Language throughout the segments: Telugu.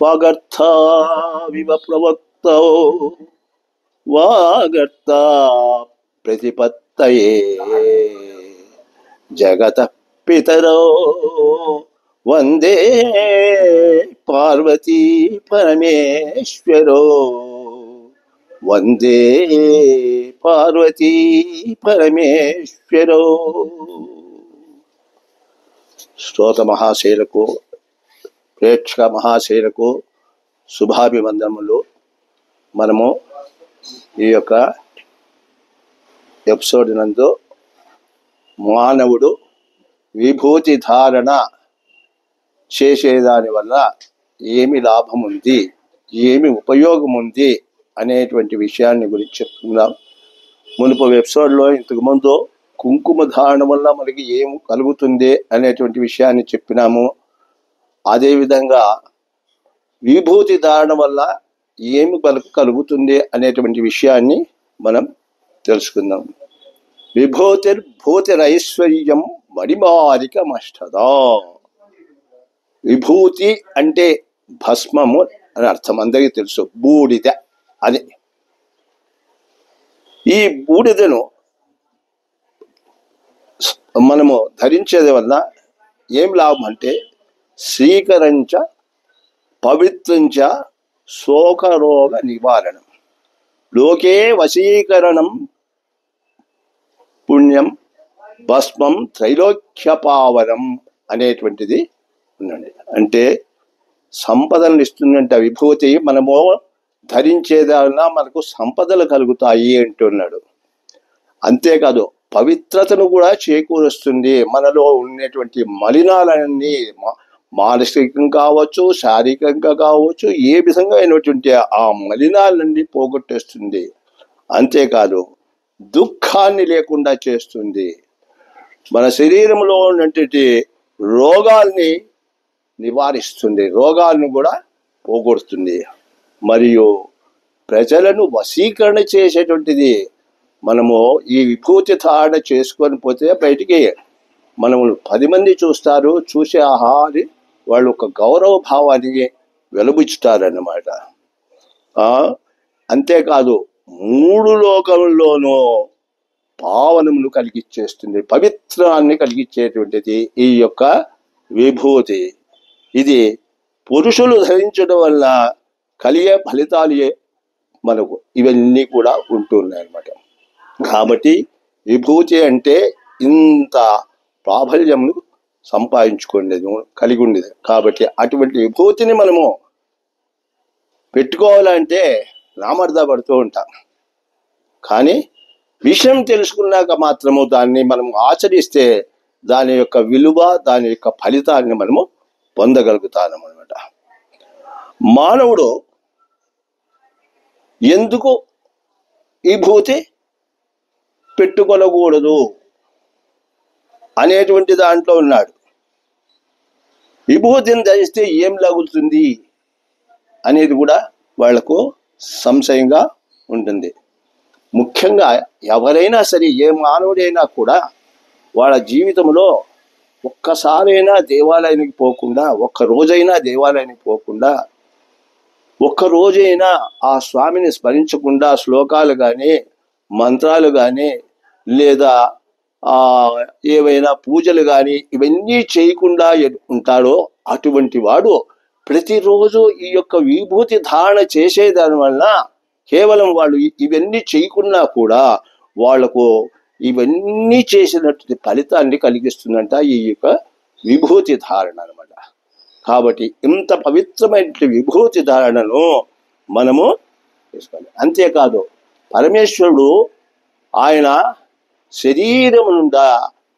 వాగర్థావివ ప్రవక్తో వాగర్థ ప్రతిపత్తయే జగత పితరో వందే పార్వతీ పరమేశ్వరో వందే పార్వతీ పరమేశ్వరో. శ్రోత మహాశైలకు, ప్రేక్షక మహాశైలకు శుభాభివందనములు. మనము ఈ యొక్క ఎపిసోడ్ నందు మానవుడు విభూతి ధారణ చేసేదాని వల్ల ఏమి లాభం ఉంది, ఏమి ఉపయోగం ఉంది అనేటువంటి విషయాన్ని గురించి చెప్తున్నాం. మునుపు ఎపిసోడ్లో ఇంతకుముందు కుంకుమ ధారణ వల్ల మనకి ఏం కలుగుతుంది అనేటువంటి విషయాన్ని చెప్పినాము. అదేవిధంగా విభూతి ధారణ వల్ల ఏమి కలుగుతుంది అనేటువంటి విషయాన్ని మనం తెలుసుకుందాం. విభూతిర్భూతిరైశ్వర్యం మణిమారికమష్టదా. విభూతి అంటే భస్మము అని అర్థం, అందరికీ తెలుసు. బూడిద, అది. ఈ బూడిదను మనము ధరించేది వల్ల ఏం లాభం అంటే శ్రీకరంచ పవిత్రంచ శోకరోగ నివారణం, లోకే వశీకరణం పుణ్యం భస్మం త్రైలోక్యపావనం అనేటువంటిది ఉన్నది. అంటే సంపదలను ఇస్తుందంట విభూతి. మనము ధరించేదానివల్ల మనకు సంపదలు కలుగుతాయి అంటున్నాడు. అంతేకాదు పవిత్రతను కూడా చేకూరుస్తుంది. మనలో ఉన్నటువంటి మలినాలన్నీ మానసికంగా కావచ్చు, శారీరకంగా కావచ్చు, ఏ విధంగా అయినటువంటి ఆ మలినాలన్నీ పోగొట్టేస్తుంది. అంతేకాదు దుఃఖాన్ని లేకుండా చేస్తుంది. మన శరీరంలో ఉన్నటువంటి రోగాల్ని నివారిస్తుంది, రోగాలను కూడా పోగొడుతుంది. మరియు ప్రజలను వశీకరణ చేసేటువంటిది. మనము ఈ విభూతి ధారణ చేసుకొని పోతే బయటికి మనము 10 మంది చూస్తారు, చూసే ఆహారి వాళ్ళు ఒక గౌరవ భావాన్ని వెలుబుచ్చుతారన్నమాట. అంతేకాదు 3 లోకంలోనూ పావనములు కలిగించేస్తుంది, పవిత్రాన్ని కలిగించేటువంటిది ఈ యొక్క విభూతి. ఇది పురుషులు ధరించడం వల్ల కలిగే ఫలితాలు మనకు ఇవన్నీ కూడా ఉంటున్నాయన్నమాట. కాబట్టి విభూతి అంటే ఇంత ప్రాబల్యమును సంపాదించుకునేది, కలిగి ఉండేది. కాబట్టి అటువంటి విభూతిని మనము పెట్టుకోవాలంటే నామర్ద పడుతూ ఉంటాం. కానీ విషయం తెలుసుకున్నాక మాత్రము దాన్ని మనము ఆచరిస్తే దాని యొక్క విలువ, దాని యొక్క ఫలితాన్ని మనము పొందగలుగుతాం అన్నమాట. మానవుడు ఎందుకు విభూతి పెట్టుకొనకూడదు అనేటువంటి దాంట్లో ఉన్నాడు. విభూతిని ధరిస్తే ఏం లాగుతుంది అనేది కూడా వాళ్లకు సంశయంగా ఉంటుంది. ముఖ్యంగా ఎవరైనా సరే, ఏ మానవుడైనా కూడా వాళ్ళ జీవితంలో ఒక్కసారైనా దేవాలయానికి పోకుండా, ఒక్క రోజైనా దేవాలయానికి పోకుండా, ఒక్క రోజైనా ఆ స్వామిని స్మరించకుండా శ్లోకాలు కానీ, మంత్రాలు కానీ, లేదా ఏవైనా పూజలు కానీ ఇవన్నీ చేయకుండా ఉంటాడో అటువంటి వాడు ప్రతిరోజు ఈ యొక్క విభూతి ధారణ చేసేదాని వలన కేవలం వాళ్ళు ఇవన్నీ చేయకున్నా కూడా వాళ్లకు ఇవన్నీ చేసినటువంటి ఫలితాన్ని కలిగిస్తుందంట ఈ యొక్క విభూతి ధారణ అన్నమాట. కాబట్టి ఇంత పవిత్రమైన విభూతి ధారణను మనము చేసుకోవాలి. అంతేకాదు పరమేశ్వరుడు ఆయన శరీరం నుండా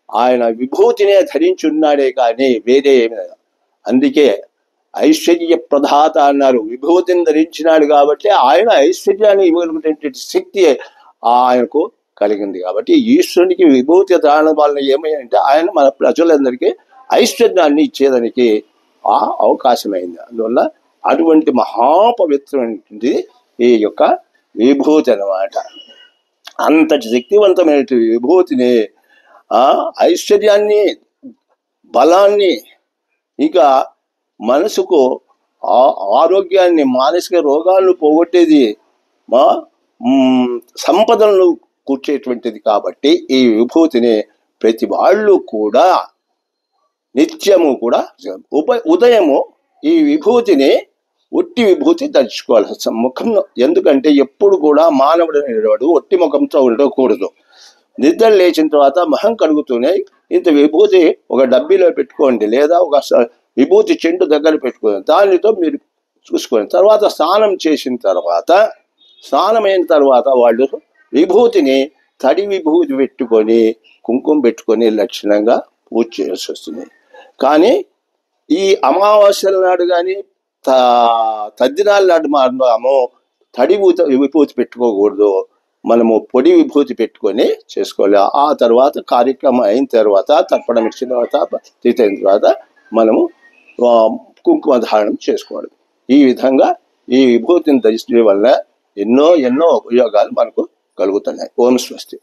ఆయన విభూతినే ధరించున్నాడే కానీ వేరే ఏమి. అందుకే ఐశ్వర్య ప్రదాత అన్నారు. విభూతిని ధరించినాడు కాబట్టి ఆయన ఐశ్వర్యాన్ని ఇవ్వగలిగినటువంటి శక్తి ఆయనకు కలిగింది. కాబట్టి ఈశ్వరునికి విభూతి ధారణ వలన ఏమైందంటే ఆయన మన ప్రజలందరికీ ఐశ్వర్యాన్ని ఇచ్చేదానికి అవకాశమైంది. అందువల్ల అటువంటి మహాపవిత్రమైనటువంటి ఈ యొక్క విభూతి అన్నమాట. అంతటి శక్తివంతమైన విభూతిని, ఐశ్వర్యాన్ని, బలాన్ని, ఇక మనసుకు ఆరోగ్యాన్ని, మానసిక రోగాలను పోగొట్టేది, మా సంపదలను కూర్చేటువంటిది. కాబట్టి ఈ విభూతిని ప్రతి వాళ్ళు కూడా నిత్యము కూడా ఉదయము ఈ విభూతిని, ఒట్టి విభూతి ధరించుకోవాలి ముఖం. ఎందుకంటే ఎప్పుడు కూడా మానవుడు అనేవాడు ఒట్టి ముఖంతో ఉండకూడదు. నిద్ర లేచిన తర్వాత మొహం కడుగుతూనే ఇంత విభూతి ఒక డబ్బీలో పెట్టుకోండి, లేదా ఒక విభూతి చెండు దగ్గర పెట్టుకోండి. దానితో మీరు చూసుకోండి. తర్వాత స్నానం చేసిన తర్వాత, స్నానమైన తర్వాత వాళ్ళు విభూతిని తడి విభూతి పెట్టుకొని, కుంకుమ పెట్టుకొని లక్షణంగా పూజ చేయాల్సి వస్తుంది. కానీ ఈ అమావాస్యల నాడు కానీ తద్దినాల నాడు మనము తడి విభూతి పెట్టుకోకూడదు. మనము పొడి విభూతి పెట్టుకొని చేసుకోవాలి. ఆ తర్వాత కార్యక్రమం అయిన తర్వాత, తర్పణం ఇచ్చిన తర్వాత, తీతైన తర్వాత మనము కుంకుమ ధారణం చేసుకోవాలి. ఈ విధంగా ఈ విభూతిని ధరించడం వల్ల ఎన్నో ఉపయోగాలు మనకు కలుగుతున్నాయి. ఓం స్వస్తి.